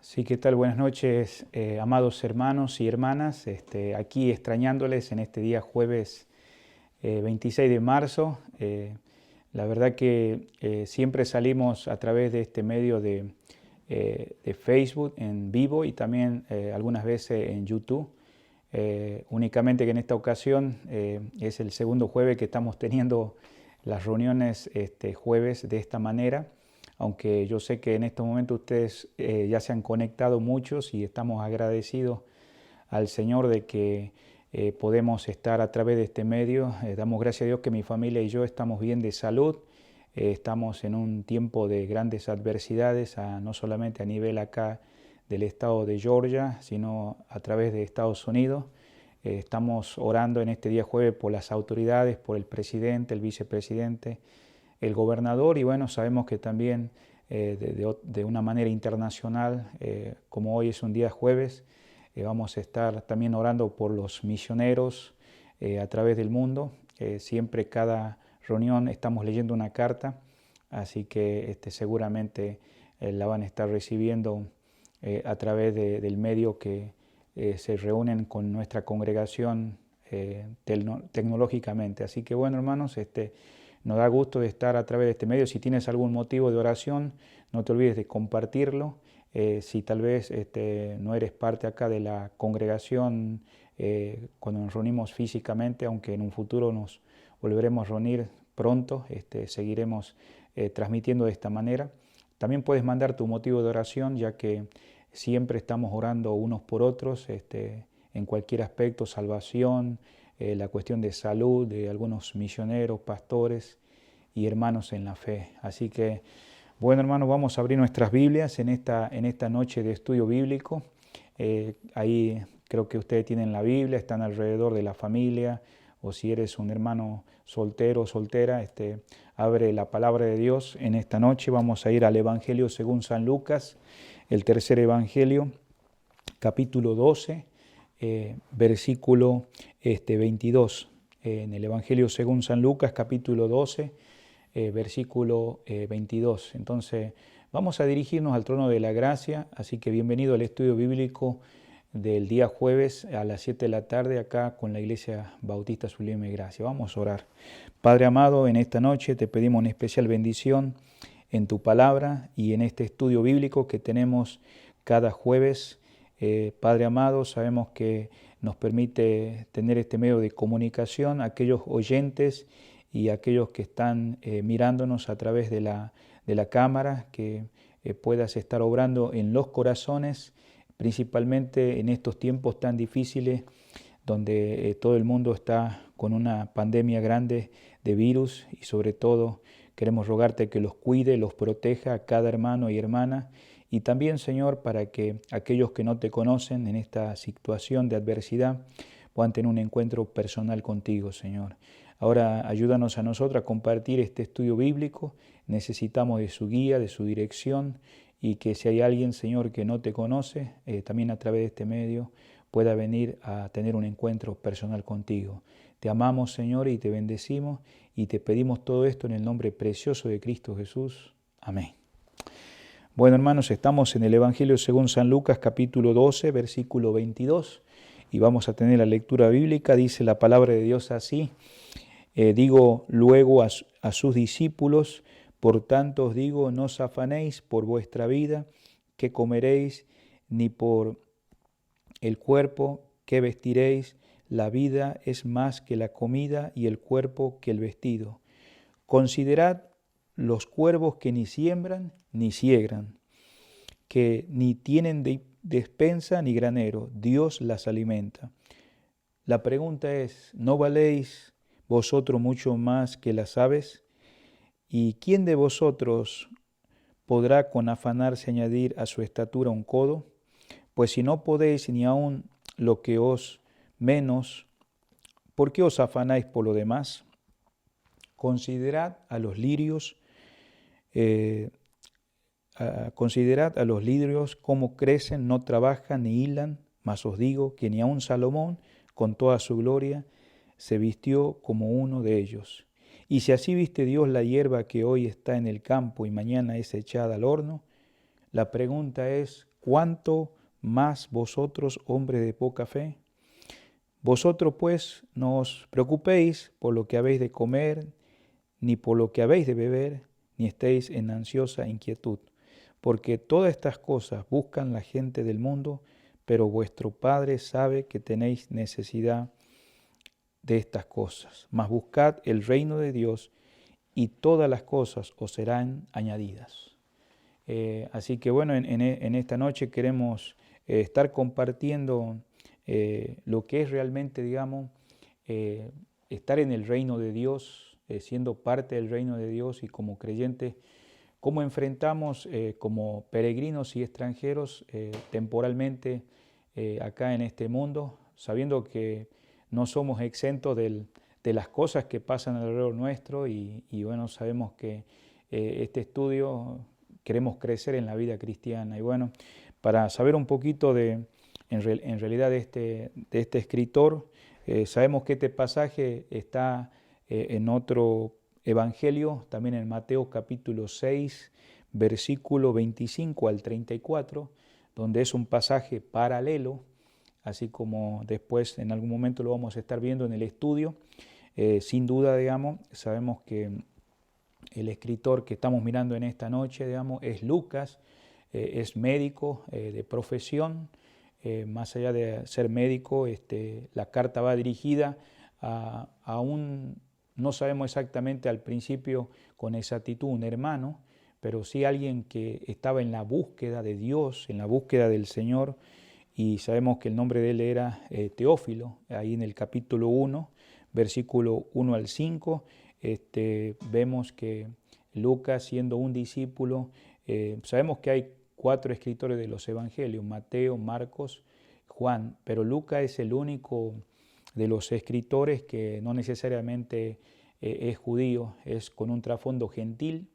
Sí, ¿qué tal? Buenas noches, amados hermanos y hermanas. Aquí extrañándoles en este día jueves 26 de marzo. La verdad que siempre salimos a través de este medio de Facebook en vivo y también algunas veces en YouTube. Únicamente que en esta ocasión es el segundo jueves que estamos teniendo las reuniones jueves de esta manera, aunque yo sé que en este momento ustedes ya se han conectado muchos y estamos agradecidos al Señor de que podemos estar a través de este medio. Damos gracias a Dios que mi familia y yo estamos bien de salud. Estamos en un tiempo de grandes adversidades, no solamente a nivel acá del estado de Georgia, sino a través de Estados Unidos. Estamos orando en este día jueves por las autoridades, por el presidente, el vicepresidente, el gobernador, y bueno, sabemos que también de una manera internacional, como hoy es un día jueves, vamos a estar también orando por los misioneros a través del mundo. Siempre cada reunión estamos leyendo una carta, así que seguramente la van a estar recibiendo a través del medio que se reúnen con nuestra congregación tecnológicamente. Así que bueno, hermanos, nos da gusto de estar a través de este medio. Si tienes algún motivo de oración, no te olvides de compartirlo. Si tal vez no eres parte acá de la congregación cuando nos reunimos físicamente, aunque en un futuro nos volveremos a reunir pronto, seguiremos transmitiendo de esta manera. También puedes mandar tu motivo de oración, ya que siempre estamos orando unos por otros en cualquier aspecto, salvación, la cuestión de salud de algunos misioneros, pastores y hermanos en la fe. Así que, bueno, hermanos, vamos a abrir nuestras Biblias en esta noche de estudio bíblico. Ahí creo que ustedes tienen la Biblia, están alrededor de la familia, o si eres un hermano soltero o soltera, abre la palabra de Dios en esta noche. Vamos a ir al Evangelio según San Lucas, el tercer Evangelio, capítulo 12, versículo 22. En el Evangelio según San Lucas, capítulo 12, versículo 22. Entonces, vamos a dirigirnos al trono de la gracia, así que bienvenido al estudio bíblico del día jueves a las 7 de la tarde acá con la Iglesia Bautista Sublime Gracia. Vamos a orar. Padre amado, en esta noche te pedimos una especial bendición en tu palabra y en este estudio bíblico que tenemos cada jueves. Padre amado, sabemos que nos permite tener este medio de comunicación, aquellos oyentes y aquellos que están mirándonos a través de la cámara, que puedas estar obrando en los corazones, principalmente en estos tiempos tan difíciles donde todo el mundo está con una pandemia grande de virus, y sobre todo queremos rogarte que los cuide, los proteja a cada hermano y hermana, y también, Señor, para que aquellos que no te conocen en esta situación de adversidad puedan tener un encuentro personal contigo, Señor. Ahora ayúdanos a nosotros a compartir este estudio bíblico. Necesitamos de su guía, de su dirección, y que si hay alguien, Señor, que no te conoce, también a través de este medio pueda venir a tener un encuentro personal contigo. Te amamos, Señor, y te bendecimos, y te pedimos todo esto en el nombre precioso de Cristo Jesús. Amén. Bueno, hermanos, estamos en el Evangelio según San Lucas, capítulo 12, versículo 22, y vamos a tener la lectura bíblica. Dice la palabra de Dios así: digo luego a sus discípulos, por tanto os digo, no os afanéis por vuestra vida, qué comeréis, ni por el cuerpo, qué vestiréis. La vida es más que la comida y el cuerpo que el vestido. Considerad los cuervos que ni siembran ni siegan, que ni tienen despensa ni granero, Dios las alimenta. La pregunta es, ¿no valéis vosotros mucho más que las aves? ¿Y quién de vosotros podrá con afanarse añadir a su estatura un codo? Pues si no podéis ni aun lo que os menos, ¿por qué os afanáis por lo demás? Considerad a los lirios, cómo crecen, no trabajan ni hilan, mas os digo que ni aun Salomón, con toda su gloria, se vistió como uno de ellos. Y si así viste Dios la hierba que hoy está en el campo y mañana es echada al horno, la pregunta es, ¿cuánto más vosotros, hombres de poca fe? Vosotros pues no os preocupéis por lo que habéis de comer, ni por lo que habéis de beber, ni estéis en ansiosa inquietud, porque todas estas cosas buscan la gente del mundo, pero vuestro Padre sabe que tenéis necesidad de estas cosas. Mas buscad el reino de Dios y todas las cosas os serán añadidas. Así que bueno, en esta noche queremos estar compartiendo lo que es realmente, digamos, estar en el reino de Dios, siendo parte del reino de Dios y como creyentes, cómo enfrentamos como peregrinos y extranjeros temporalmente acá en este mundo, sabiendo que no somos exentos de las cosas que pasan alrededor nuestro y bueno, sabemos que este estudio queremos crecer en la vida cristiana. Y bueno, para saber un poquito en realidad de este escritor, sabemos que este pasaje está en otro evangelio, también en Mateo capítulo 6, versículo 25 al 34, donde es un pasaje paralelo, así como después en algún momento lo vamos a estar viendo en el estudio. Sin duda, digamos, sabemos que el escritor que estamos mirando en esta noche, digamos, es Lucas, es médico de profesión. Más allá de ser médico, la carta va dirigida a un, no sabemos exactamente al principio con exactitud, un hermano, pero sí alguien que estaba en la búsqueda de Dios, en la búsqueda del Señor, y sabemos que el nombre de él era Teófilo, ahí en el capítulo 1, versículo 1 al 5, vemos que Lucas, siendo un discípulo, sabemos que hay 4 escritores de los evangelios, Mateo, Marcos, Juan, pero Lucas es el único de los escritores que no necesariamente es judío, es con un trasfondo gentil.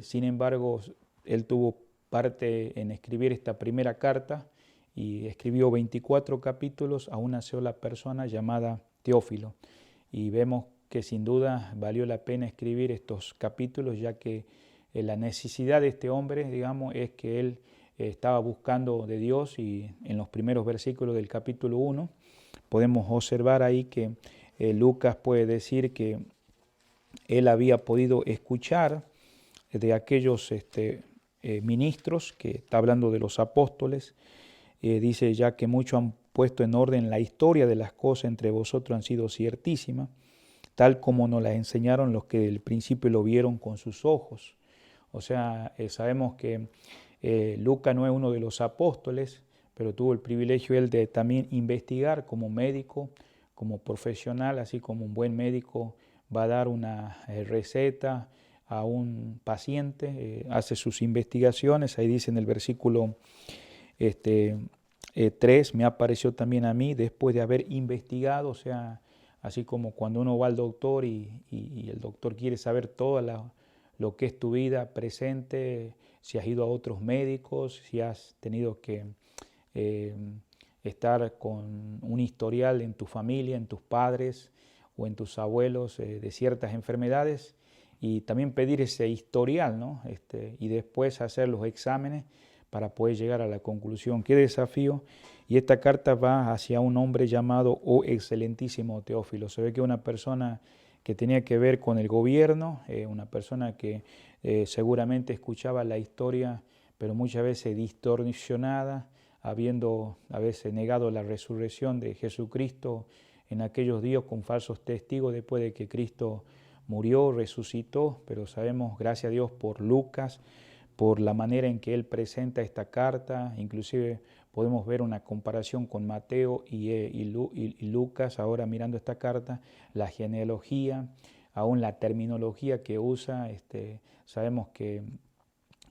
Sin embargo, él tuvo parte en escribir esta primera carta y escribió 24 capítulos a una sola persona llamada Teófilo. Y vemos que sin duda valió la pena escribir estos capítulos, ya que la necesidad de este hombre, digamos, es que él estaba buscando de Dios, y en los primeros versículos del capítulo 1 podemos observar ahí que Lucas puede decir que él había podido escuchar de aquellos ministros, que está hablando de los apóstoles, dice ya que muchos han puesto en orden la historia de las cosas entre vosotros han sido ciertísimas, tal como nos la enseñaron los que del principio lo vieron con sus ojos. O sea, sabemos que Lucas no es uno de los apóstoles, pero tuvo el privilegio él de también investigar como médico, como profesional, así como un buen médico va a dar una receta a un paciente, hace sus investigaciones. Ahí dice en el versículo 3, me apareció también a mí después de haber investigado, o sea, así como cuando uno va al doctor y el doctor quiere saber todo lo que es tu vida presente, si has ido a otros médicos, si has tenido que estar con un historial en tu familia, en tus padres o en tus abuelos de ciertas enfermedades, y también pedir ese historial, ¿no? Y después hacer los exámenes para poder llegar a la conclusión. ¡Qué desafío! Y esta carta va hacia un hombre llamado Oh Excelentísimo Teófilo. Se ve que una persona que tenía que ver con el gobierno, una persona que seguramente escuchaba la historia, pero muchas veces distorsionada, habiendo a veces negado la resurrección de Jesucristo en aquellos días con falsos testigos después de que Cristo murió, resucitó. Pero sabemos, gracias a Dios, por Lucas, por la manera en que él presenta esta carta. Inclusive podemos ver una comparación con Mateo y Lucas, ahora mirando esta carta, la genealogía, aún la terminología que usa. Sabemos que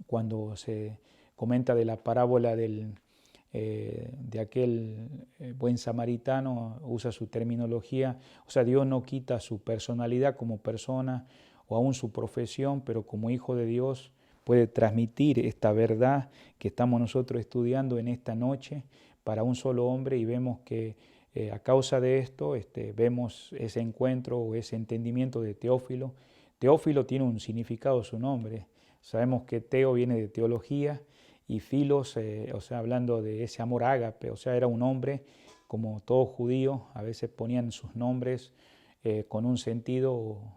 cuando se comenta de la parábola de aquel buen samaritano, usa su terminología, o sea, Dios no quita su personalidad como persona o aún su profesión, pero como hijo de Dios puede transmitir esta verdad que estamos nosotros estudiando en esta noche para un solo hombre. Y vemos que a causa de esto vemos ese encuentro o ese entendimiento de Teófilo. Teófilo tiene un significado su nombre. Sabemos que Teo viene de teología y filos, o sea, hablando de ese amor ágape, o sea, era un hombre como todo judío, a veces ponían sus nombres con un sentido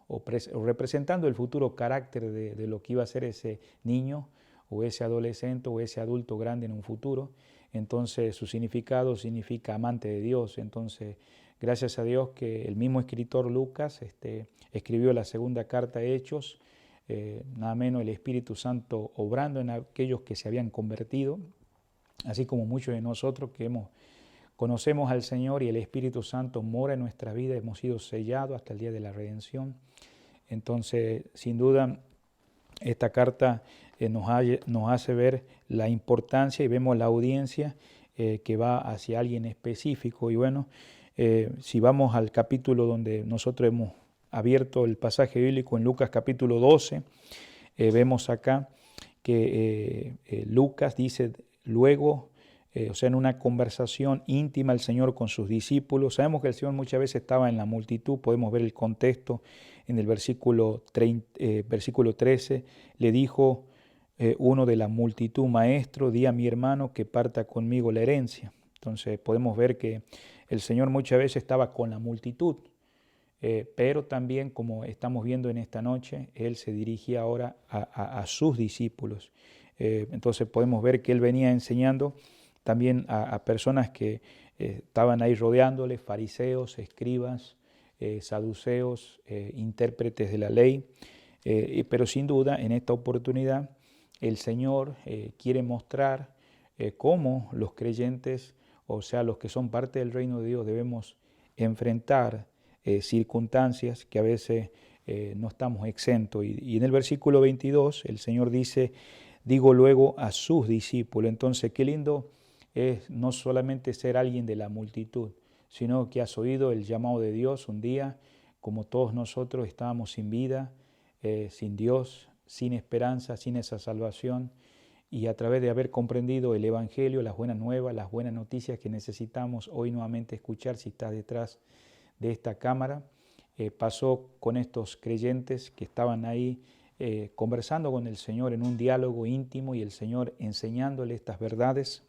o representando el futuro carácter de lo que iba a ser ese niño o ese adolescente o ese adulto grande en un futuro. Entonces su significado significa amante de Dios. Entonces, gracias a Dios que el mismo escritor Lucas escribió la segunda carta de Hechos, nada menos el Espíritu Santo obrando en aquellos que se habían convertido, así como muchos de nosotros que conocemos al Señor y el Espíritu Santo mora en nuestra vida, hemos sido sellados hasta el día de la redención. Entonces, sin duda, esta carta nos hace ver la importancia y vemos la audiencia que va hacia alguien específico. Y bueno, si vamos al capítulo donde nosotros hemos abierto el pasaje bíblico en Lucas capítulo 12, vemos acá que Lucas dice luego, o sea, en una conversación íntima el Señor con sus discípulos. Sabemos que el Señor muchas veces estaba en la multitud, podemos ver el contexto en el versículo 13, le dijo uno de la multitud: Maestro, di a mi hermano que parta conmigo la herencia. Entonces podemos ver que el Señor muchas veces estaba con la multitud, pero también, como estamos viendo en esta noche, Él se dirigía ahora a sus discípulos. Entonces podemos ver que Él venía enseñando también a personas que estaban ahí rodeándole, fariseos, escribas, saduceos, intérpretes de la ley. Pero sin duda, en esta oportunidad, el Señor quiere mostrar cómo los creyentes, o sea, los que son parte del reino de Dios, debemos enfrentar circunstancias que a veces no estamos exentos. Y en el versículo 22 el Señor dice: digo luego a sus discípulos. Entonces, qué lindo es no solamente ser alguien de la multitud, sino que has oído el llamado de Dios un día, como todos nosotros estábamos sin vida, sin Dios, sin esperanza, sin esa salvación, y a través de haber comprendido el Evangelio, las buenas nuevas, las buenas noticias que necesitamos hoy nuevamente escuchar si estás detrás de esta cámara, pasó con estos creyentes que estaban ahí conversando con el Señor en un diálogo íntimo y el Señor enseñándole estas verdades.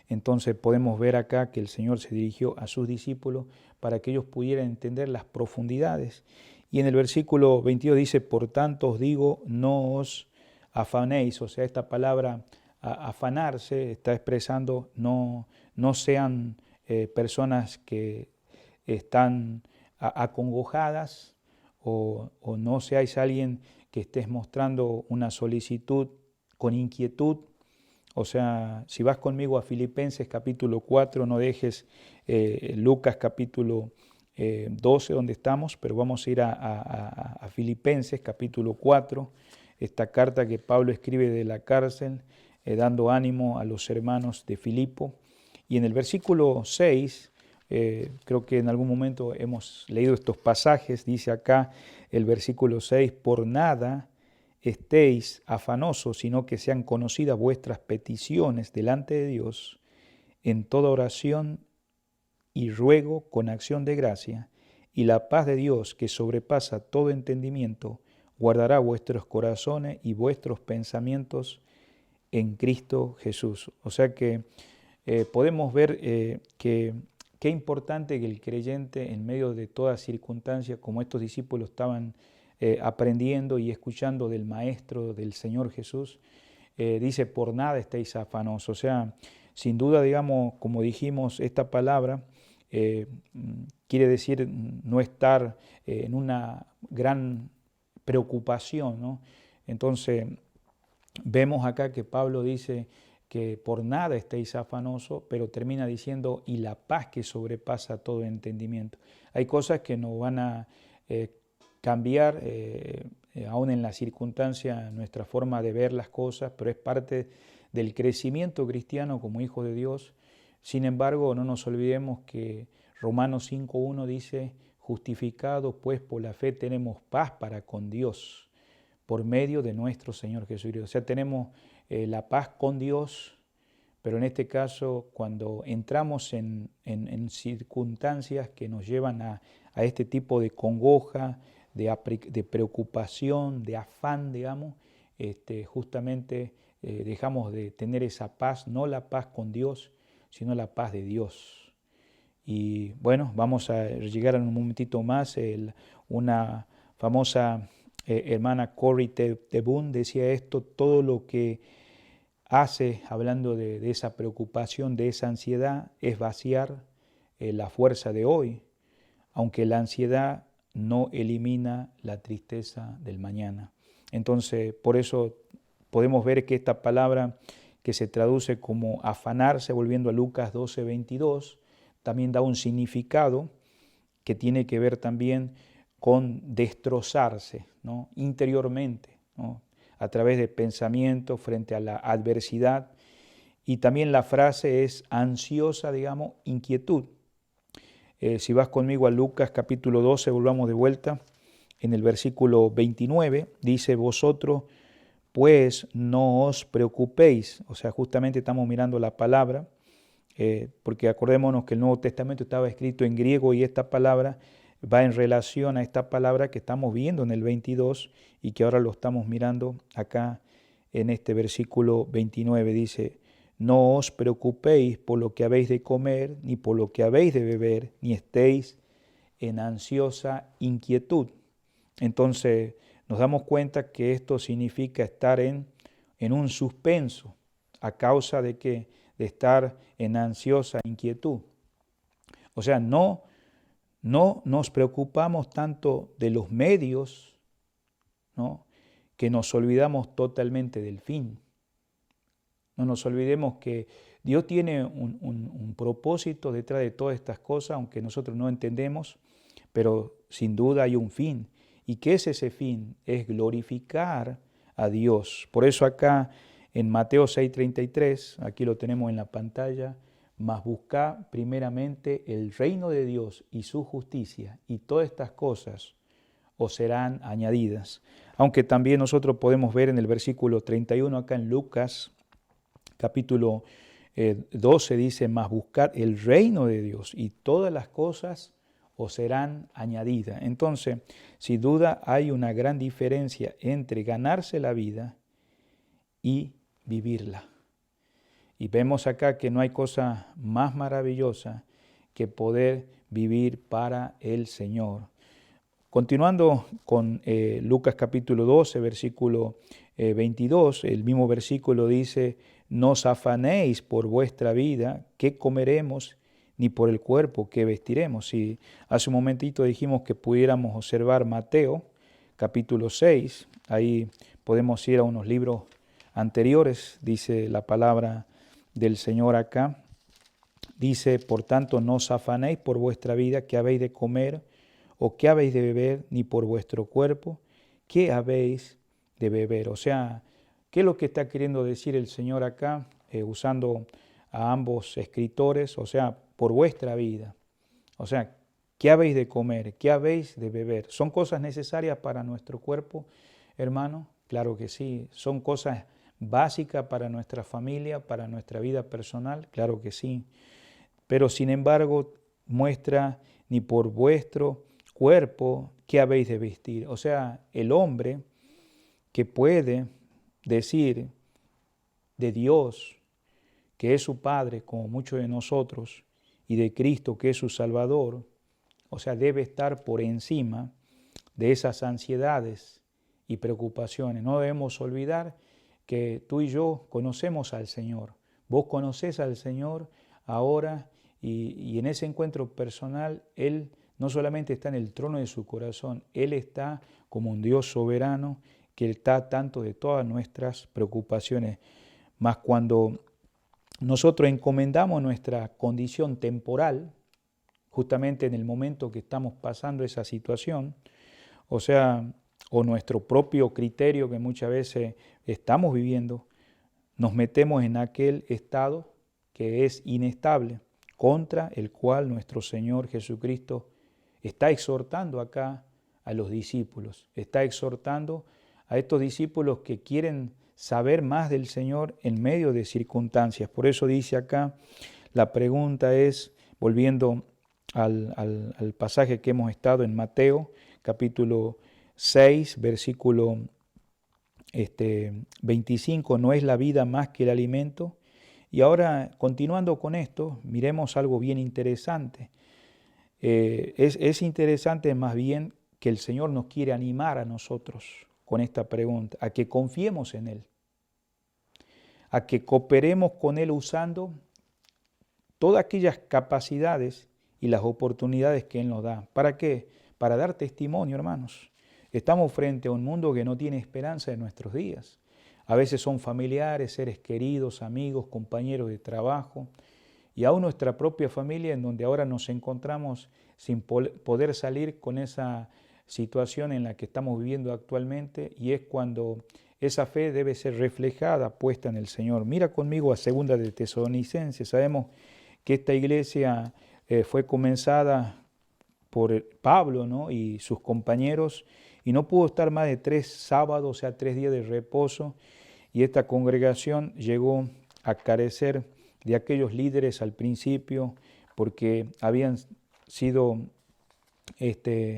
Entonces podemos ver acá que el Señor se dirigió a sus discípulos para que ellos pudieran entender las profundidades. Y en el versículo 22 dice: por tanto os digo, no os afanéis. O sea, esta palabra afanarse está expresando no sean personas que están acongojadas, o no seáis alguien que estés mostrando una solicitud con inquietud. O sea, si vas conmigo a Filipenses capítulo 4, no dejes Lucas capítulo 12 donde estamos, pero vamos a ir a Filipenses capítulo 4, esta carta que Pablo escribe de la cárcel, dando ánimo a los hermanos de Filipo. Y en el versículo 6, creo que en algún momento hemos leído estos pasajes, dice acá el versículo 6: por nada estéis afanosos, sino que sean conocidas vuestras peticiones delante de Dios en toda oración y ruego con acción de gracia, y la paz de Dios, que sobrepasa todo entendimiento, guardará vuestros corazones y vuestros pensamientos en Cristo Jesús. O sea que podemos ver que qué importante que el creyente, en medio de toda circunstancia, como estos discípulos estaban aprendiendo y escuchando del Maestro, del Señor Jesús, dice: por nada estéis afanosos. O sea, sin duda, digamos, como dijimos, esta palabra quiere decir no estar en una gran preocupación, ¿no? Entonces, vemos acá que Pablo dice que por nada estéis afanosos, pero termina diciendo: y la paz que sobrepasa todo entendimiento. Hay cosas que nos van a cambiar, aún en la circunstancia, nuestra forma de ver las cosas, pero es parte del crecimiento cristiano como hijo de Dios. Sin embargo, no nos olvidemos que Romanos 5.1 dice: justificados pues por la fe tenemos paz para con Dios, por medio de nuestro Señor Jesucristo. O sea, tenemos la paz con Dios, pero en este caso, cuando entramos en circunstancias que nos llevan a este tipo de congoja, de preocupación, de afán, digamos, justamente dejamos de tener esa paz, no la paz con Dios, sino la paz de Dios. Y bueno, vamos a llegar en un momentito más. Una famosa hermana Corrie ten Boom decía esto: todo lo que hace, hablando de esa preocupación, de esa ansiedad, es vaciar la fuerza de hoy, aunque la ansiedad no elimina la tristeza del mañana. Entonces, por eso podemos ver que esta palabra que se traduce como afanarse, volviendo a Lucas 12:22, también da un significado que tiene que ver también con destrozarse, ¿no? Interiormente, ¿no? A través de pensamientos frente a la adversidad. Y también la frase es ansiosa, digamos, inquietud. Si vas conmigo a Lucas capítulo 12, volvamos de vuelta, en el versículo 29, dice: vosotros pues no os preocupéis. O sea, justamente estamos mirando la palabra, porque acordémonos que el Nuevo Testamento estaba escrito en griego y esta palabra va en relación a esta palabra que estamos viendo en el 22 y que ahora lo estamos mirando acá en este versículo 29. Dice: no os preocupéis por lo que habéis de comer, ni por lo que habéis de beber, ni estéis en ansiosa inquietud. Entonces nos damos cuenta que esto significa estar en un suspenso, a causa de que de estar en ansiosa inquietud. O sea, no nos preocupamos tanto de los medios, ¿no?, que nos olvidamos totalmente del fin. No nos olvidemos que Dios tiene un propósito detrás de todas estas cosas, aunque nosotros no entendemos, pero sin duda hay un fin. ¿Y qué es ese fin? Es glorificar a Dios. Por eso acá en Mateo 6:33, aquí lo tenemos en la pantalla: mas buscad primeramente el reino de Dios y su justicia, y todas estas cosas os serán añadidas. Aunque también nosotros podemos ver en el versículo 31 acá en Lucas capítulo 12, dice: mas buscad el reino de Dios y todas las cosas os serán añadidas. Entonces, sin duda hay una gran diferencia entre ganarse la vida y vivirla. Y vemos acá que no hay cosa más maravillosa que poder vivir para el Señor. Continuando con Lucas capítulo 12, versículo 22, el mismo versículo dice: no os afanéis por vuestra vida, qué comeremos, ni por el cuerpo, qué vestiremos. Y hace un momentito dijimos que pudiéramos observar Mateo capítulo 6, ahí podemos ir a unos libros anteriores, dice la palabra del Señor acá. Dice: por tanto, no os afanéis por vuestra vida, qué habéis de comer o qué habéis de beber, ni por vuestro cuerpo, qué habéis de beber. O sea, ¿qué es lo que está queriendo decir el Señor acá? Usando a ambos escritores, o sea, por vuestra vida. O sea, ¿qué habéis de comer? ¿Qué habéis de beber? ¿Son cosas necesarias para nuestro cuerpo, hermano? Claro que sí. ¿Son cosas básicas para nuestra familia, para nuestra vida personal? Claro que sí. Pero sin embargo, muestra: ni por vuestro cuerpo, ¿qué habéis de vestir? O sea, el hombre que puede decir de Dios, que es su Padre, como muchos de nosotros, y de Cristo, que es su Salvador, o sea, debe estar por encima de esas ansiedades y preocupaciones. No debemos olvidar que tú y yo conocemos al Señor. Vos conocés al Señor ahora, y en ese encuentro personal Él no solamente está en el trono de su corazón, Él está como un Dios soberano que está al tanto de todas nuestras preocupaciones. Mas cuando nosotros encomendamos nuestra condición temporal, justamente en el momento que estamos pasando esa situación, o sea, o nuestro propio criterio que muchas veces estamos viviendo, nos metemos en aquel estado que es inestable, contra el cual nuestro Señor Jesucristo está exhortando acá a los discípulos, está exhortando a estos discípulos que quieren saber más del Señor en medio de circunstancias. Por eso dice acá, la pregunta es, volviendo al pasaje que hemos estado en Mateo, capítulo 6, versículo 25, no es la vida más que el alimento. Y ahora, continuando con esto, miremos algo bien interesante. Es interesante más bien que el Señor nos quiere animar a nosotros con esta pregunta, a que confiemos en Él, a que cooperemos con Él usando todas aquellas capacidades y las oportunidades que Él nos da. ¿Para qué? Para dar testimonio, hermanos. Estamos frente a un mundo que no tiene esperanza en nuestros días. A veces son familiares, seres queridos, amigos, compañeros de trabajo, y aún nuestra propia familia, en donde ahora nos encontramos sin poder salir con esa situación en la que estamos viviendo actualmente, y es cuando esa fe debe ser reflejada, puesta en el Señor. Mira conmigo a 2 de Tesalonicenses. Sabemos que esta iglesia fue comenzada por Pablo, ¿no?, y sus compañeros, y no pudo estar más de 3 sábados, o sea, 3 días de reposo, y esta congregación llegó a carecer de aquellos líderes al principio, porque habían sido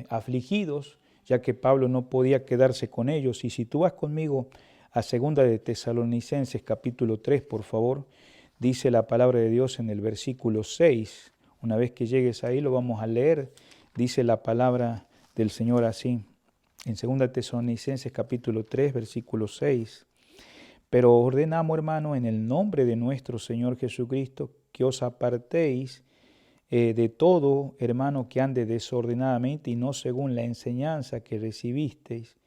afligidos, ya que Pablo no podía quedarse con ellos. Y si tú vas conmigo a 2 de Tesalonicenses capítulo 3, por favor, dice la palabra de Dios en el versículo 6. Una vez que llegues ahí lo vamos a leer. Dice la palabra del Señor así, en 2 Tesalonicenses capítulo 3, versículo 6. Pero ordenamos, hermano, en el nombre de nuestro Señor Jesucristo, que os apartéis de todo, hermano, que ande desordenadamente y no según la enseñanza que recibisteis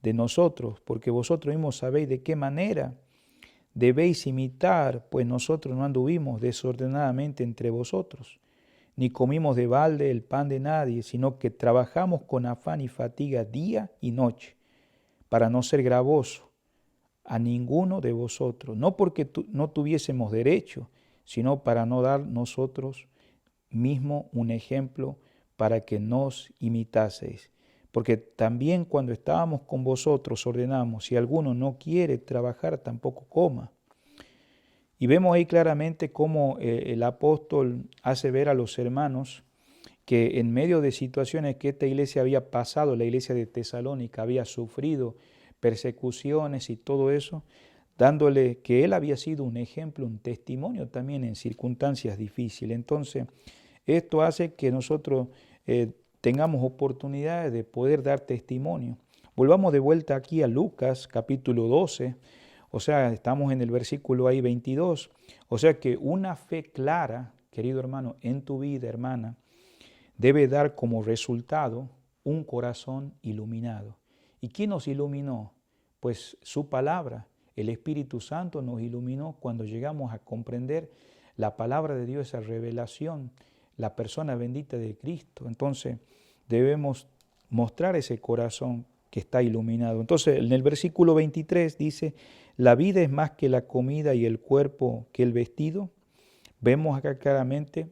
de nosotros, porque vosotros mismos sabéis de qué manera debéis imitar, pues nosotros no anduvimos desordenadamente entre vosotros, ni comimos de balde el pan de nadie, sino que trabajamos con afán y fatiga día y noche, para no ser gravoso a ninguno de vosotros, no porque no tuviésemos derecho, sino para no dar nosotros mismos un ejemplo para que nos imitaseis. Porque también cuando estábamos con vosotros ordenamos, si alguno no quiere trabajar, tampoco coma. Y vemos ahí claramente cómo el apóstol hace ver a los hermanos que en medio de situaciones que esta iglesia había pasado, la iglesia de Tesalónica había sufrido persecuciones y todo eso, dándole que él había sido un ejemplo, un testimonio también en circunstancias difíciles. Entonces, esto hace que nosotros tengamos oportunidades de poder dar testimonio. Volvamos de vuelta aquí a Lucas capítulo 12, o sea, estamos en el versículo ahí 22, o sea que una fe clara, querido hermano, en tu vida, hermana, debe dar como resultado un corazón iluminado. ¿Y quién nos iluminó? Pues su palabra. El Espíritu Santo nos iluminó cuando llegamos a comprender la palabra de Dios, esa revelación, la persona bendita de Cristo. Entonces debemos mostrar ese corazón que está iluminado. Entonces en el versículo 23 dice, la vida es más que la comida y el cuerpo que el vestido. Vemos acá claramente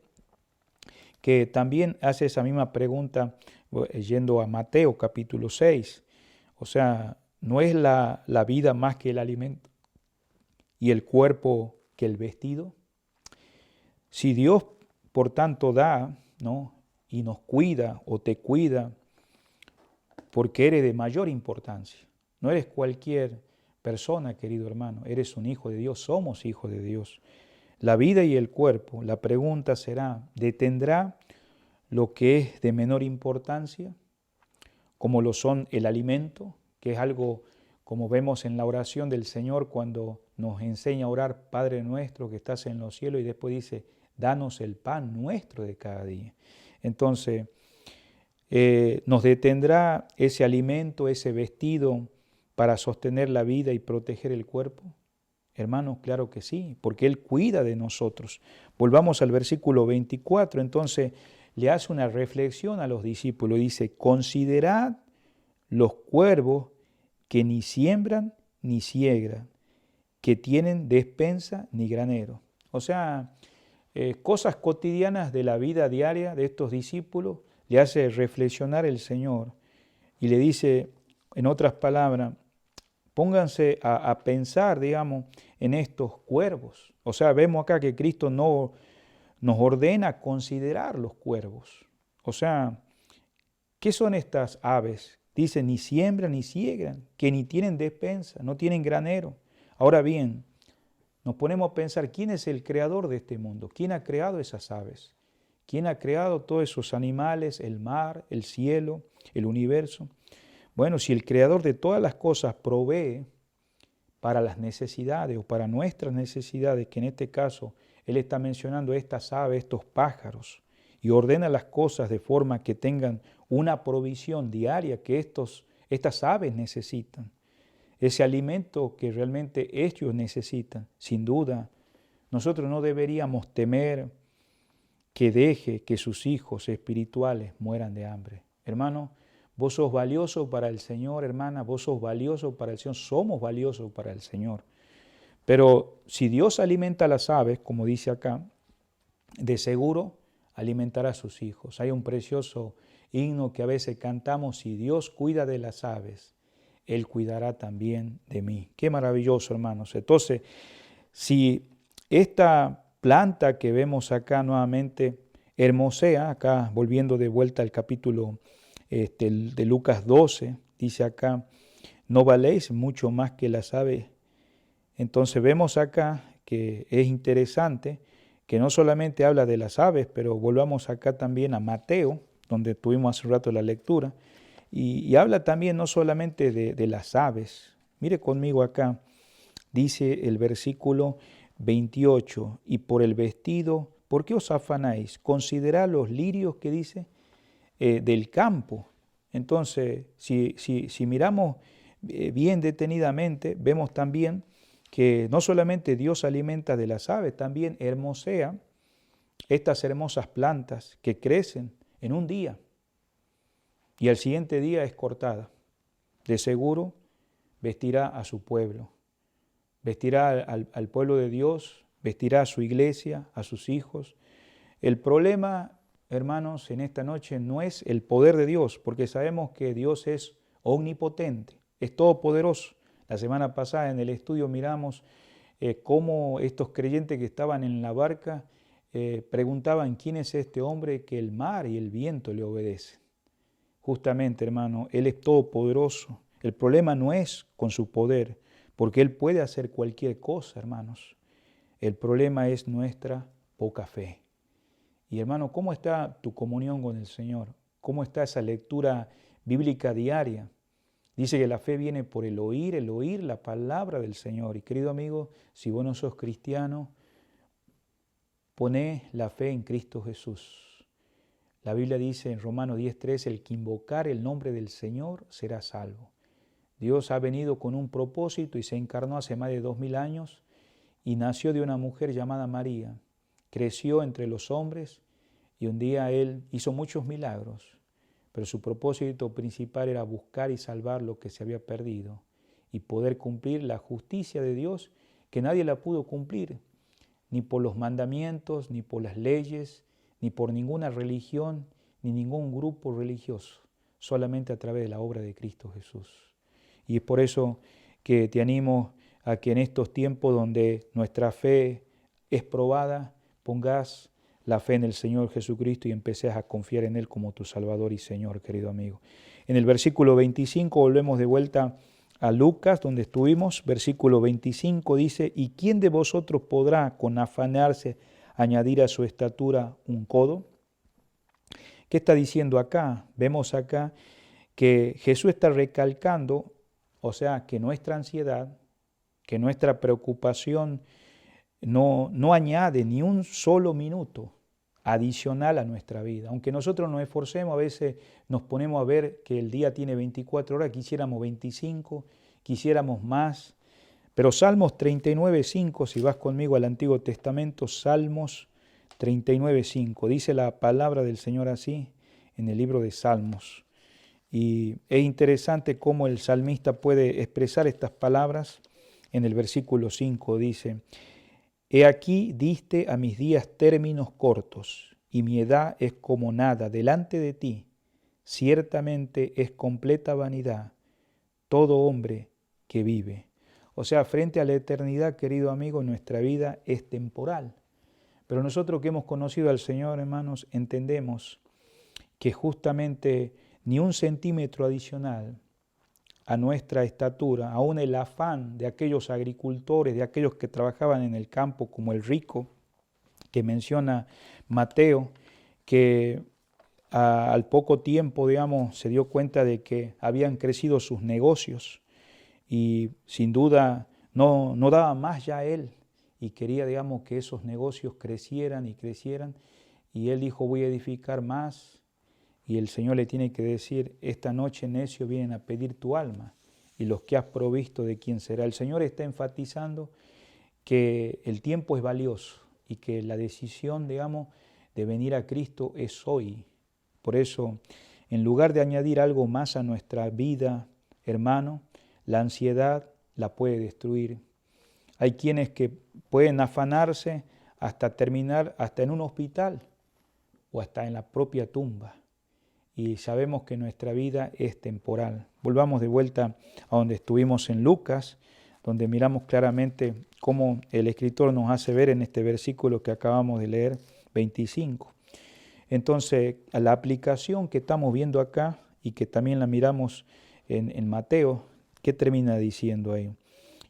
que también hace esa misma pregunta yendo a Mateo capítulo 6. O sea, ¿no es la vida más que el alimento y el cuerpo que el vestido? Si Dios, por tanto, da, ¿no?, y nos cuida o te cuida, porque eres de mayor importancia. No eres cualquier persona, querido hermano, eres un hijo de Dios, somos hijos de Dios. La vida y el cuerpo, la pregunta será, ¿detendrá lo que es de menor importancia, como lo son el alimento, que es algo como vemos en la oración del Señor cuando nos enseña a orar, Padre nuestro que estás en los cielos, y después dice, danos el pan nuestro de cada día? Entonces, ¿nos detendrá ese alimento, ese vestido para sostener la vida y proteger el cuerpo? Hermanos, claro que sí, porque Él cuida de nosotros. Volvamos al versículo 24, entonces le hace una reflexión a los discípulos, dice, considerad los cuervos que ni siembran ni siegan, que tienen despensa ni granero. O sea, cosas cotidianas de la vida diaria de estos discípulos le hace reflexionar el Señor y le dice, en otras palabras, pónganse a pensar, digamos, en estos cuervos. O sea, vemos acá que Cristo no nos ordena considerar los cuervos. O sea, ¿qué son estas aves? Dice, ni siembran ni siegan, que ni tienen despensa, no tienen granero. Ahora bien, nos ponemos a pensar, ¿quién es el creador de este mundo? ¿Quién ha creado esas aves? ¿Quién ha creado todos esos animales, el mar, el cielo, el universo? Bueno, si el creador de todas las cosas provee para las necesidades o para nuestras necesidades, que en este caso Él está mencionando estas aves, estos pájaros, y ordena las cosas de forma que tengan una provisión diaria que estas aves necesitan, ese alimento que realmente ellos necesitan, sin duda, nosotros no deberíamos temer que deje que sus hijos espirituales mueran de hambre. Hermano, vos sos valioso para el Señor, hermana, vos sos valioso para el Señor, somos valiosos para el Señor. Pero si Dios alimenta a las aves, como dice acá, de seguro alimentará a sus hijos. Hay un precioso himno que a veces cantamos, si Dios cuida de las aves, Él cuidará también de mí. Qué maravilloso, hermanos. Entonces, si esta planta que vemos acá nuevamente hermosea, acá volviendo de vuelta al capítulo de Lucas 12, dice acá, no valéis mucho más que las aves. Entonces vemos acá que es interesante que no solamente habla de las aves, pero volvamos acá también a Mateo, donde tuvimos hace un rato la lectura, y habla también no solamente de las aves. Mire conmigo acá, dice el versículo 28, y por el vestido, ¿por qué os afanáis? Considerad los lirios que dice del campo. Entonces, si miramos bien detenidamente, vemos también que no solamente Dios alimenta de las aves, también hermosea estas hermosas plantas que crecen en un día y al siguiente día es cortada. De seguro vestirá a su pueblo, vestirá al pueblo de Dios, vestirá a su iglesia, a sus hijos. El problema, hermanos, en esta noche no es el poder de Dios, porque sabemos que Dios es omnipotente, es todopoderoso. La semana pasada en el estudio miramos cómo estos creyentes que estaban en la barca preguntaban quién es este hombre que el mar y el viento le obedecen. Justamente, hermano, Él es todopoderoso. El problema no es con su poder, porque Él puede hacer cualquier cosa, hermanos. El problema es nuestra poca fe. Y hermano, ¿cómo está tu comunión con el Señor? ¿Cómo está esa lectura bíblica diaria? Dice que la fe viene por el oír la palabra del Señor. Y querido amigo, si vos no sos cristiano, poné la fe en Cristo Jesús. La Biblia dice en Romanos 10:3, el que invocar el nombre del Señor será salvo. Dios ha venido con un propósito y se encarnó hace más de 2000 años y nació de una mujer llamada María. Creció entre los hombres y un día Él hizo muchos milagros. Pero su propósito principal era buscar y salvar lo que se había perdido y poder cumplir la justicia de Dios que nadie la pudo cumplir, ni por los mandamientos, ni por las leyes, ni por ninguna religión, ni ningún grupo religioso, solamente a través de la obra de Cristo Jesús. Y es por eso que te animo a que en estos tiempos donde nuestra fe es probada, pongas la fe en el Señor Jesucristo y empecés a confiar en Él como tu Salvador y Señor, querido amigo. En el versículo 25 volvemos de vuelta a Lucas, donde estuvimos. Versículo 25 dice, ¿y quién de vosotros podrá con afanarse añadir a su estatura un codo? ¿Qué está diciendo acá? Vemos acá que Jesús está recalcando, o sea, que nuestra ansiedad, que nuestra preocupación no añade ni un solo minuto adicional a nuestra vida. Aunque nosotros nos esforcemos, a veces nos ponemos a ver que el día tiene 24 horas, quisiéramos 25, quisiéramos más. Pero Salmos 39:5, si vas conmigo al Antiguo Testamento, Salmos 39:5, dice la palabra del Señor así en el libro de Salmos. Y es interesante cómo el salmista puede expresar estas palabras. En el versículo 5 dice, he aquí diste a mis días términos cortos, y mi edad es como nada delante de ti. Ciertamente es completa vanidad todo hombre que vive. O sea, frente a la eternidad, querido amigo, nuestra vida es temporal. Pero nosotros que hemos conocido al Señor, hermanos, entendemos que justamente ni un centímetro adicional a nuestra estatura, aún el afán de aquellos agricultores, de aquellos que trabajaban en el campo, como el rico que menciona Mateo, que al poco tiempo, digamos, se dio cuenta de que habían crecido sus negocios y sin duda no daba más ya a él y quería, digamos, que esos negocios crecieran y crecieran, y él dijo: voy a edificar más. Y el Señor le tiene que decir: esta noche, necio, vienen a pedir tu alma, y los que has provisto, ¿de quién será? El Señor está enfatizando que el tiempo es valioso y que la decisión, digamos, de venir a Cristo es hoy. Por eso, en lugar de añadir algo más a nuestra vida, hermano, la ansiedad la puede destruir. Hay quienes que pueden afanarse hasta terminar hasta en un hospital o hasta en la propia tumba. Y sabemos que nuestra vida es temporal. Volvamos de vuelta a donde estuvimos en Lucas, donde miramos claramente cómo el escritor nos hace ver en este versículo que acabamos de leer, 25. Entonces, a la aplicación que estamos viendo acá y que también la miramos en Mateo, ¿qué termina diciendo ahí?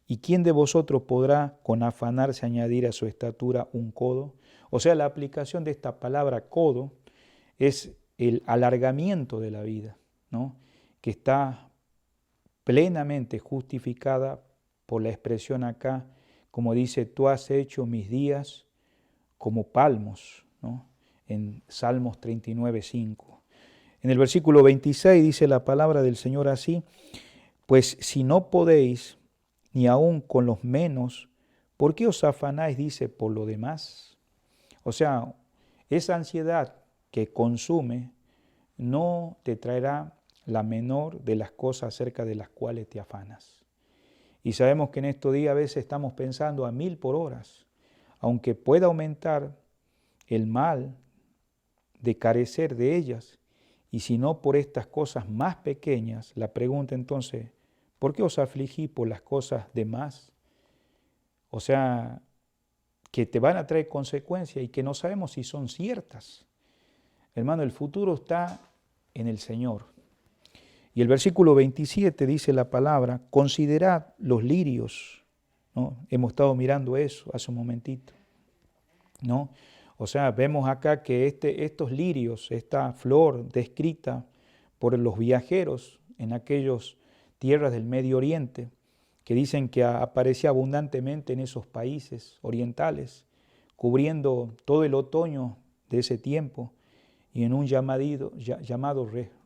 ¿Y quién de vosotros podrá con afanarse añadir a su estatura un codo? O sea, la aplicación de esta palabra codo es el alargamiento de la vida, ¿no? Que está plenamente justificada por la expresión acá, como dice: tú has hecho mis días como palmos, ¿no? En Salmos 39:5. En el versículo 26 dice la palabra del Señor así: pues si no podéis, ni aun con los menos, ¿por qué os afanáis? Dice, por lo demás. O sea, esa ansiedad que consume no te traerá la menor de las cosas acerca de las cuales te afanas. Y sabemos que en estos días a veces estamos pensando a 1000 por hora, aunque pueda aumentar el mal de carecer de ellas, y si no por estas cosas más pequeñas. La pregunta entonces: ¿por qué os afligís por las cosas de más? O sea, que te van a traer consecuencias y que no sabemos si son ciertas. Hermano, el futuro está en el Señor. Y el versículo 27 dice la palabra: considerad los lirios, ¿no? Hemos estado mirando eso hace un momentito, ¿no? O sea, vemos acá que estos lirios, esta flor descrita por los viajeros en aquellas tierras del Medio Oriente, que dicen que aparecía abundantemente en esos países orientales, cubriendo todo el otoño de ese tiempo, y en un llamado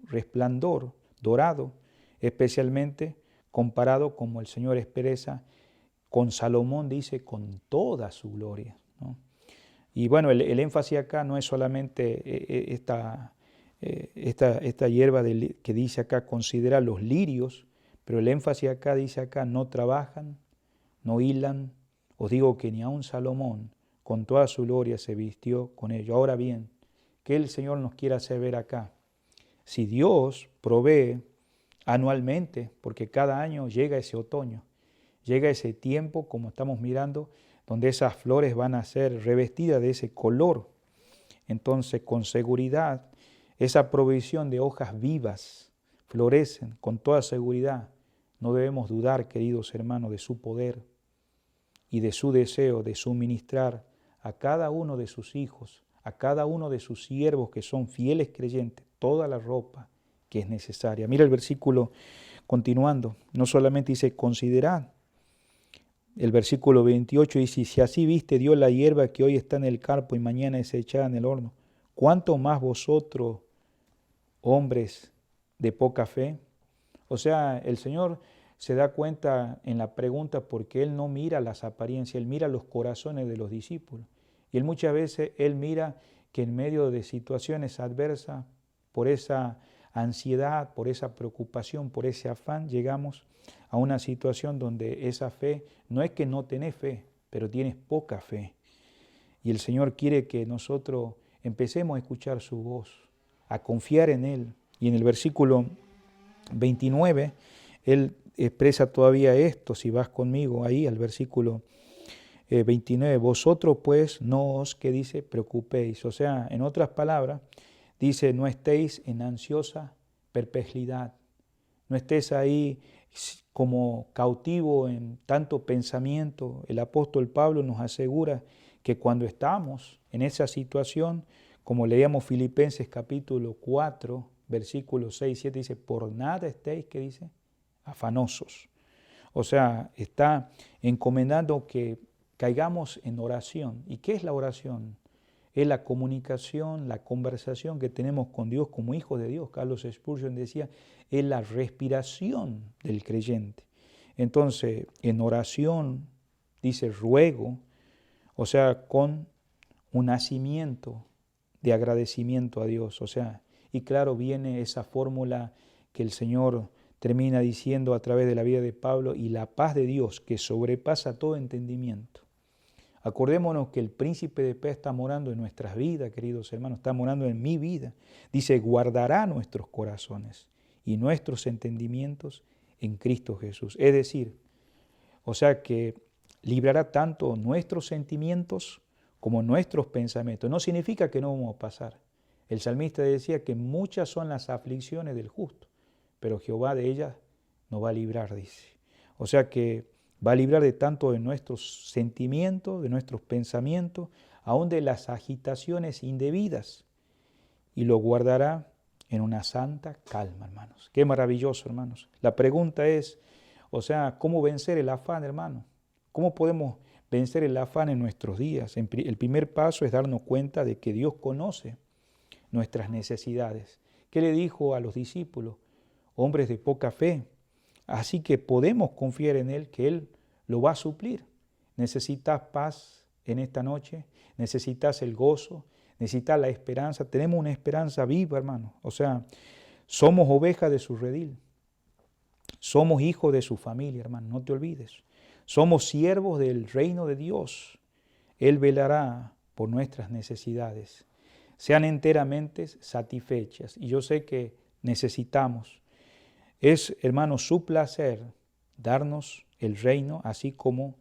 resplandor dorado, especialmente comparado, como el Señor expresa, con Salomón, dice, con toda su gloria, ¿no? Y bueno, el énfasis acá no es solamente esta hierba que dice acá: considera los lirios, pero el énfasis acá dice acá: no trabajan, no hilan. Os digo que ni aun Salomón con toda su gloria se vistió con ello. Ahora bien, ¿qué el Señor nos quiere hacer ver acá? Si Dios provee anualmente, porque cada año llega ese otoño, llega ese tiempo, como estamos mirando, donde esas flores van a ser revestidas de ese color. Entonces, con seguridad, esa provisión de hojas vivas florecen con toda seguridad. No debemos dudar, queridos hermanos, de su poder y de su deseo de suministrar a cada uno de sus hijos, a cada uno de sus siervos que son fieles creyentes, toda la ropa que es necesaria. Mira el versículo continuando, no solamente dice considerad. El versículo 28 dice: si así viste Dios la hierba que hoy está en el campo y mañana es echada en el horno, ¿cuánto más vosotros, hombres de poca fe? O sea, el Señor se da cuenta en la pregunta porque Él no mira las apariencias, Él mira los corazones de los discípulos. Y Él muchas veces, Él mira que en medio de situaciones adversas, por esa ansiedad, por esa preocupación, por ese afán, llegamos a una situación donde esa fe, no es que no tenés fe, pero tienes poca fe. Y el Señor quiere que nosotros empecemos a escuchar su voz, a confiar en Él. Y en el versículo 29, Él expresa todavía esto, si vas conmigo ahí al versículo 29, vosotros pues no os, ¿qué dice? Preocupéis. O sea, en otras palabras, dice, no estéis en ansiosa perplejidad. No estés ahí como cautivo en tanto pensamiento. El apóstol Pablo nos asegura que cuando estamos en esa situación, como leíamos Filipenses capítulo 4, versículos 6 y 7, dice, por nada estéis, ¿qué dice? Afanosos. O sea, está encomendando que caigamos en oración. ¿Y qué es la oración? Es la comunicación, la conversación que tenemos con Dios como hijos de Dios. Carlos Spurgeon decía, es la respiración del creyente. Entonces, en oración, dice ruego, o sea, con un nacimiento de agradecimiento a Dios. O sea, y claro, viene esa fórmula que el Señor termina diciendo a través de la vida de Pablo, y la paz de Dios que sobrepasa todo entendimiento. Acordémonos que el príncipe de paz está morando en nuestras vidas, queridos hermanos, está morando en mi vida. Dice, guardará nuestros corazones y nuestros entendimientos en Cristo Jesús. Es decir, o sea que librará tanto nuestros sentimientos como nuestros pensamientos. No significa que no vamos a pasar. El salmista decía que muchas son las aflicciones del justo, pero Jehová de ellas nos va a librar, dice. O sea que va a librar de tanto de nuestros sentimientos, de nuestros pensamientos, aún de las agitaciones indebidas, y lo guardará en una santa calma, hermanos. Qué maravilloso, hermanos. La pregunta es, o sea, ¿cómo vencer el afán, hermano? ¿Cómo podemos vencer el afán en nuestros días? El primer paso es darnos cuenta de que Dios conoce nuestras necesidades. ¿Qué le dijo a los discípulos? Hombres de poca fe. Así que podemos confiar en Él, que Él lo va a suplir. ¿Necesitas paz en esta noche? ¿Necesitas el gozo? ¿Necesitas la esperanza? Tenemos una esperanza viva, hermano. O sea, somos ovejas de su redil. Somos hijos de su familia, hermano, no te olvides. Somos siervos del reino de Dios. Él velará por nuestras necesidades. Sean enteramente satisfechas. Y yo sé que necesitamos. Es, hermano, su placer darnos el reino, así como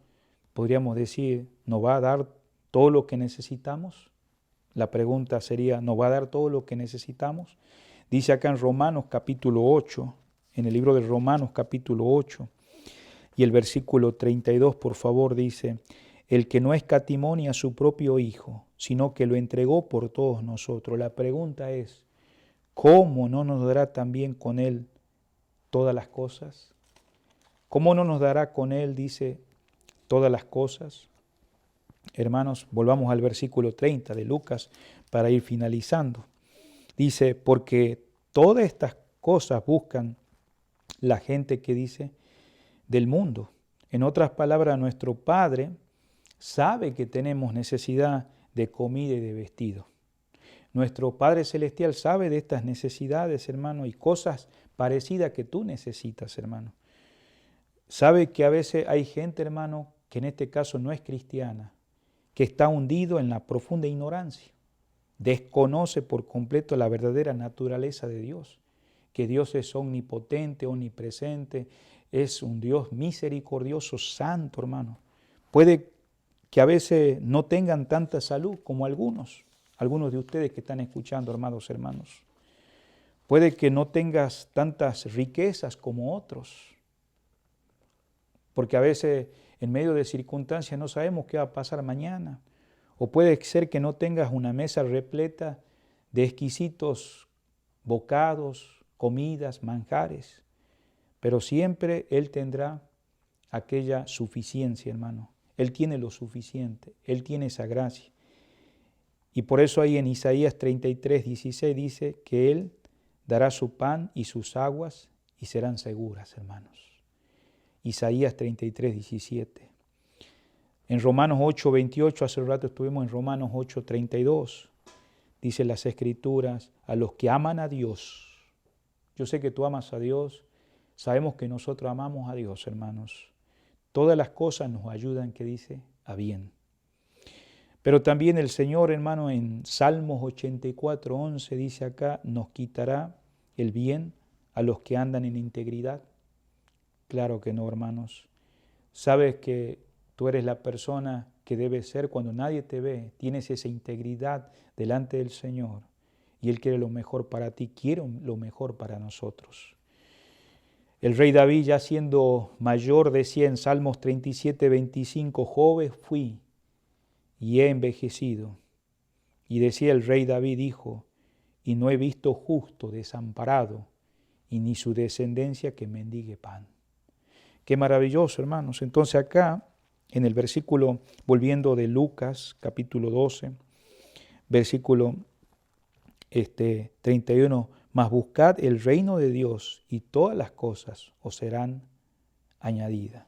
podríamos decir, ¿nos va a dar todo lo que necesitamos? La pregunta sería, ¿nos va a dar todo lo que necesitamos? Dice acá en Romanos capítulo 8, en el libro de Romanos capítulo 8, y el versículo 32, por favor, dice, el que no escatimó ni a su propio Hijo, sino que lo entregó por todos nosotros. La pregunta es, ¿cómo no nos dará también con Él todas las cosas? ¿Cómo no nos dará con Él, dice, todas las cosas? Hermanos, volvamos al versículo 30 de Lucas para ir finalizando. Dice, porque todas estas cosas buscan la gente que dice del mundo. En otras palabras, nuestro Padre sabe que tenemos necesidad de comida y de vestido. Nuestro Padre Celestial sabe de estas necesidades, hermano, y cosas parecidas que tú necesitas, hermano. Sabe que a veces hay gente, hermano, que en este caso no es cristiana, que está hundido en la profunda ignorancia. Desconoce por completo la verdadera naturaleza de Dios, que Dios es omnipotente, omnipresente, es un Dios misericordioso, santo, hermano. Puede que a veces no tengan tanta salud como algunos de ustedes que están escuchando, hermanos. Puede que no tengas tantas riquezas como otros, porque a veces en medio de circunstancias no sabemos qué va a pasar mañana. O puede ser que no tengas una mesa repleta de exquisitos bocados, comidas, manjares, pero siempre Él tendrá aquella suficiencia, hermano. Él tiene lo suficiente, Él tiene esa gracia. Y por eso ahí en Isaías 33, 16 dice que Él dará su pan y sus aguas y serán seguras, hermanos. Isaías 33, 17. En Romanos 8, 28, hace un rato estuvimos en Romanos 8, 32. Dice las Escrituras, a los que aman a Dios. Yo sé que tú amas a Dios, sabemos que nosotros amamos a Dios, hermanos. Todas las cosas nos ayudan, que dice, a bien. Pero también el Señor, hermano, en Salmos 84, 11, dice acá, nos quitará el bien a los que andan en integridad. Claro que no, hermanos. Sabes que tú eres la persona que debes ser cuando nadie te ve. Tienes esa integridad delante del Señor. y Él quiere lo mejor para ti, quiere lo mejor para nosotros. El rey David, ya siendo mayor, decía en Salmos 37, 25, joven fui y he envejecido. Y decía el rey David, dijo, y no he visto justo desamparado, y ni su descendencia que mendigue pan. Qué maravilloso, hermanos. Entonces acá, en el versículo, volviendo de Lucas, capítulo 12, versículo 31, mas buscad el reino de Dios y todas las cosas os serán añadidas.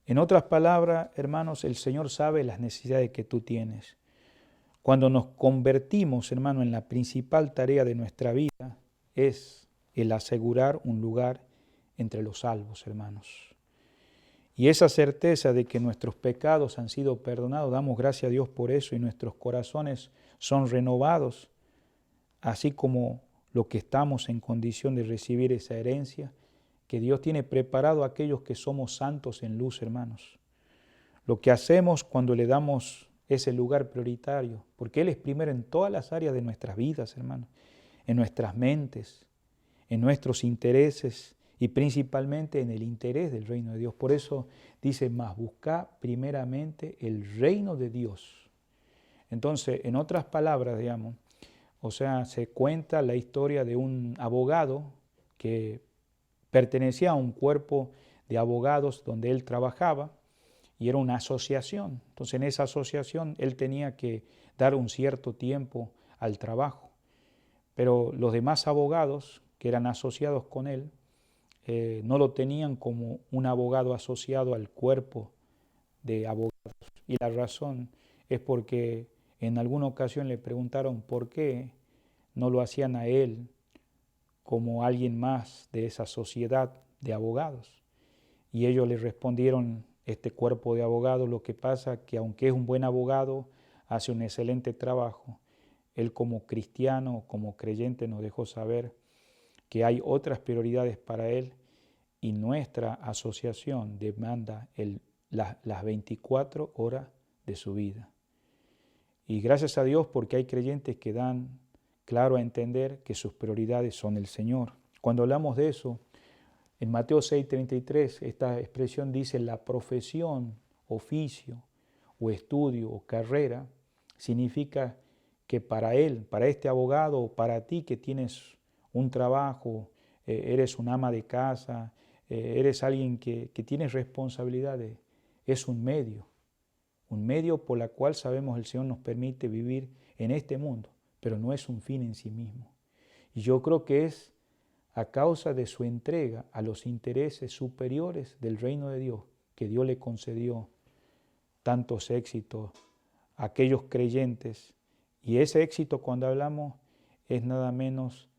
En otras palabras, hermanos, el Señor sabe las necesidades que tú tienes. Cuando nos convertimos, hermano, en la principal tarea de nuestra vida es el asegurar un lugar entre los salvos, hermanos. Y esa certeza de que nuestros pecados han sido perdonados, damos gracias a Dios por eso y nuestros corazones son renovados, así como lo que estamos en condición de recibir esa herencia que Dios tiene preparado a aquellos que somos santos en luz, hermanos. Lo que hacemos cuando le damos ese lugar prioritario, porque Él es primero en todas las áreas de nuestras vidas, hermanos, en nuestras mentes, en nuestros intereses y principalmente en el interés del reino de Dios. Por eso dice, más busca primeramente el reino de Dios. Entonces, en otras palabras, digamos, o sea, se cuenta la historia de un abogado que pertenecía a un cuerpo de abogados donde él trabajaba y era una asociación. Entonces, en esa asociación él tenía que dar un cierto tiempo al trabajo. Pero los demás abogados que eran asociados con él no lo tenían como un abogado asociado al cuerpo de abogados. Y la razón es porque en alguna ocasión le preguntaron por qué no lo hacían a él como alguien más de esa sociedad de abogados. Y ellos le respondieron, este cuerpo de abogados, lo que pasa que aunque es un buen abogado, hace un excelente trabajo. Él como cristiano, como creyente nos dejó saber que hay otras prioridades para él y nuestra asociación demanda las 24 horas de su vida. Y gracias a Dios porque hay creyentes que dan claro a entender que sus prioridades son el Señor. Cuando hablamos de eso, en Mateo 6:33, esta expresión dice la profesión, oficio o estudio o carrera, significa que para él, para este abogado o para ti que tienes un trabajo, eres un ama de casa, eres alguien que tienes responsabilidades, es un medio por la cual sabemos el Señor nos permite vivir en este mundo, pero no es un fin en sí mismo. Y yo creo que es a causa de su entrega a los intereses superiores del reino de Dios, que Dios le concedió tantos éxitos a aquellos creyentes. Y ese éxito, cuando hablamos, es nada menos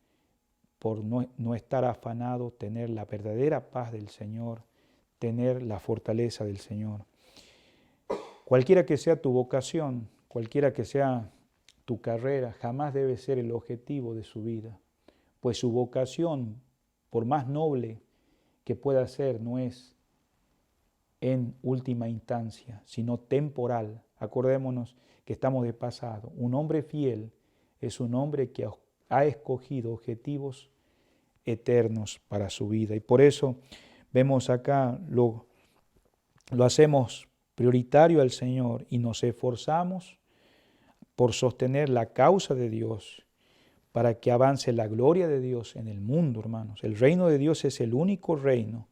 por no estar afanado, tener la verdadera paz del Señor, tener la fortaleza del Señor. Cualquiera que sea tu vocación, cualquiera que sea tu carrera, jamás debe ser el objetivo de su vida, pues su vocación, por más noble que pueda ser, no es en última instancia, sino temporal. Acordémonos que estamos de pasado. Un hombre fiel es un hombre que ha escogido objetivos eternos para su vida. Y por eso vemos acá, lo hacemos prioritario al Señor y nos esforzamos por sostener la causa de Dios para que avance la gloria de Dios en el mundo, hermanos. El reino de Dios es el único reino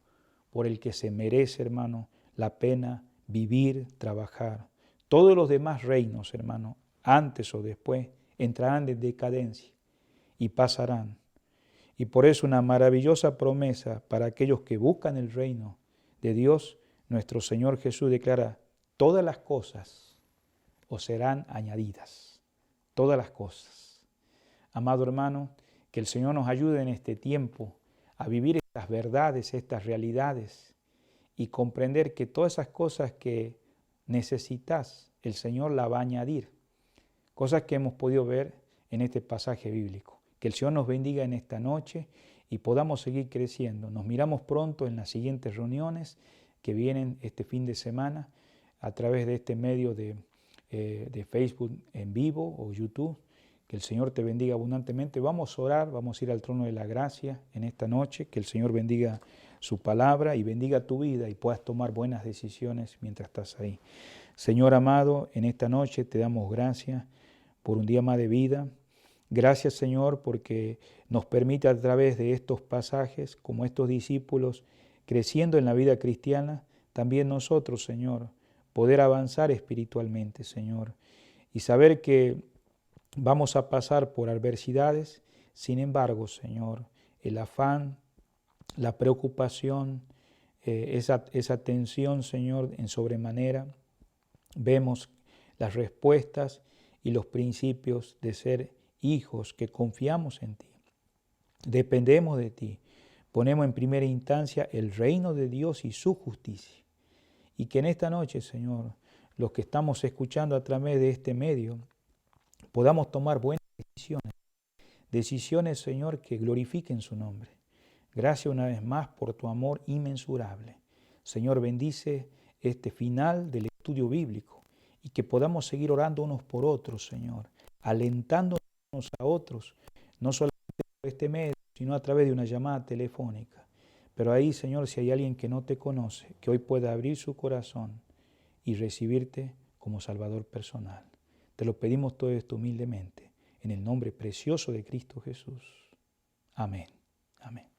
por el que se merece, hermano, la pena vivir, trabajar. Todos los demás reinos, hermano, antes o después, entrarán en decadencia y pasarán. Y por eso una maravillosa promesa para aquellos que buscan el reino de Dios, nuestro Señor Jesús declara, todas las cosas os serán añadidas, todas las cosas. Amado hermano, que el Señor nos ayude en este tiempo a vivir estas verdades, estas realidades y comprender que todas esas cosas que necesitas, el Señor las va a añadir. Cosas que hemos podido ver en este pasaje bíblico. Que el Señor nos bendiga en esta noche y podamos seguir creciendo. Nos miramos pronto en las siguientes reuniones que vienen este fin de semana a través de este medio de Facebook en vivo o YouTube. Que el Señor te bendiga abundantemente. Vamos a orar, vamos a ir al trono de la gracia en esta noche. Que el Señor bendiga su palabra y bendiga tu vida y puedas tomar buenas decisiones mientras estás ahí. Señor amado, en esta noche te damos gracias por un día más de vida. Gracias, Señor, porque nos permite a través de estos pasajes, como estos discípulos, creciendo en la vida cristiana, también nosotros, Señor, poder avanzar espiritualmente, Señor, y saber que vamos a pasar por adversidades. Sin embargo, Señor, el afán, la preocupación, esa tensión, Señor, en sobremanera, vemos las respuestas y los principios de ser hijos que confiamos en ti. Dependemos de ti. Ponemos en primera instancia el reino de Dios y su justicia. Y que en esta noche, Señor, los que estamos escuchando a través de este medio, podamos tomar buenas decisiones. Decisiones, Señor, que glorifiquen su nombre. Gracias una vez más por tu amor inmensurable. Señor, bendice este final del estudio bíblico y que podamos seguir orando unos por otros, Señor, alentándonos unos a otros, no solamente por este medio, sino a través de una llamada telefónica. Pero ahí, Señor, si hay alguien que no te conoce, que hoy pueda abrir su corazón y recibirte como Salvador personal. Te lo pedimos todo esto humildemente, en el nombre precioso de Cristo Jesús. Amén. Amén.